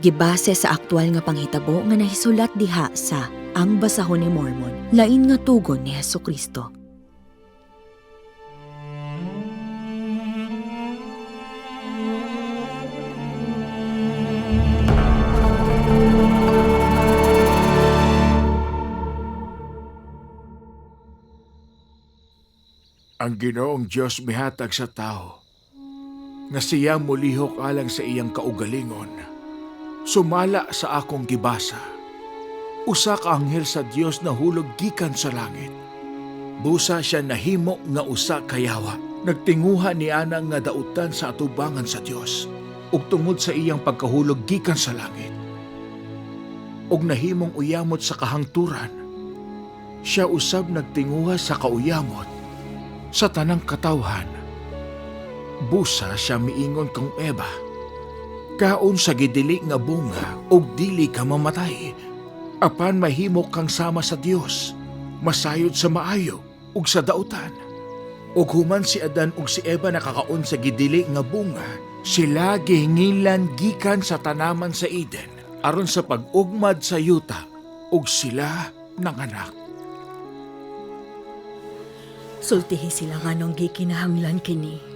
Gibase sa aktwal nga panghitabo nga nahisulat diha sa Ang Basahon ni Mormon, lain nga tugon ni Hesukristo. Ang Ginoong Diyos mihatag sa tao, nga siya mulihok alang sa iyang kaugalingon. Sumala sa akong gibasa. Usa ka anghel sa Dios na hulog gikan sa langit. Busa siya nahimo nga usa kayawa. Nagtinguha ni ana nga dautan sa atubangan sa Dios. Ug tungod sa iyang pagkahulog gikan sa langit. Ug nahimong uyamot sa kahangturan. Siya usab nagtinguha sa kauyamot sa tanang katawhan. Busa siya miingon kang Eva, kaon sa gidili nga bunga ug dili ka mamatay. Apan mahimo kang sama sa Dios, masayod sa maayo ug sa dautan. Ug human si Adan ug si Eva nakakaon sa gidili nga bunga, sila gihingilan gikan sa tanaman sa Eden aron sa pag-ugmad sa yuta ug sila nanganak. Sultihi sila nga nung gikinahanglan kini.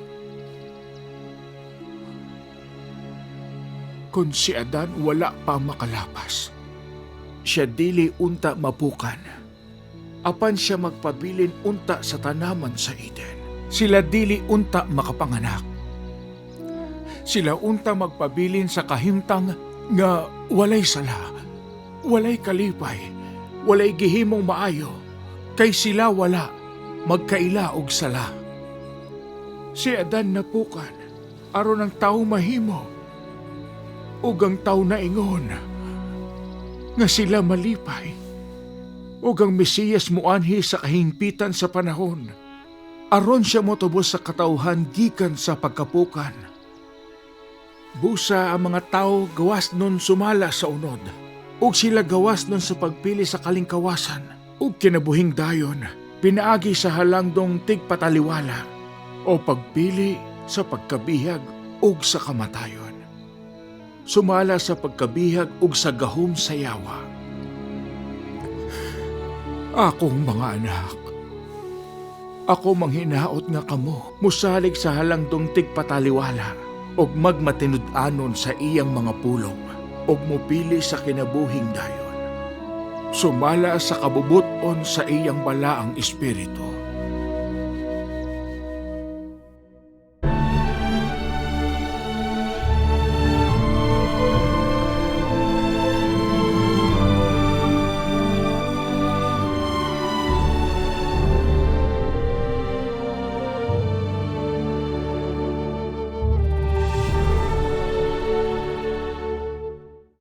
Kung si Adan wala pa makalapas, siya dili unta mapukan. Apan siya magpabilin unta sa tanaman sa Eden. Sila dili unta makapanganak. Sila unta magpabilin sa kahimtang nga walay sala, walay kalipay, walay gihimong maayo, kay sila wala magkaila og sala. Si Adan napukan, aron ang tao mahimo, ug ang tao naingon, nga sila malipay, ug ang Mesiyas muanhi sa kahingpitan sa panahon, aron siya motubos sa katawhan gikan sa pagkapukan. Busa ang mga tao gawas nun sumala sa unod, ug sila gawas nun sa pagpili sa kalingkawasan, ug kinabuhing dayon, pinaagi sa halangdong tigpataliwala o pagpili sa pagkabihag ug sa kamatayon. Sumala sa pagkabihag ug sa gahom sa yawa. Akong mga anak, ako manghinaot nga kamo, musalig sa halangdong tigpataliwala ug magmatinud-anon sa iyang mga pulong ug mupili sa kinabuhing dayon. Sumala sa kabubuton sa iyang balaang espiritu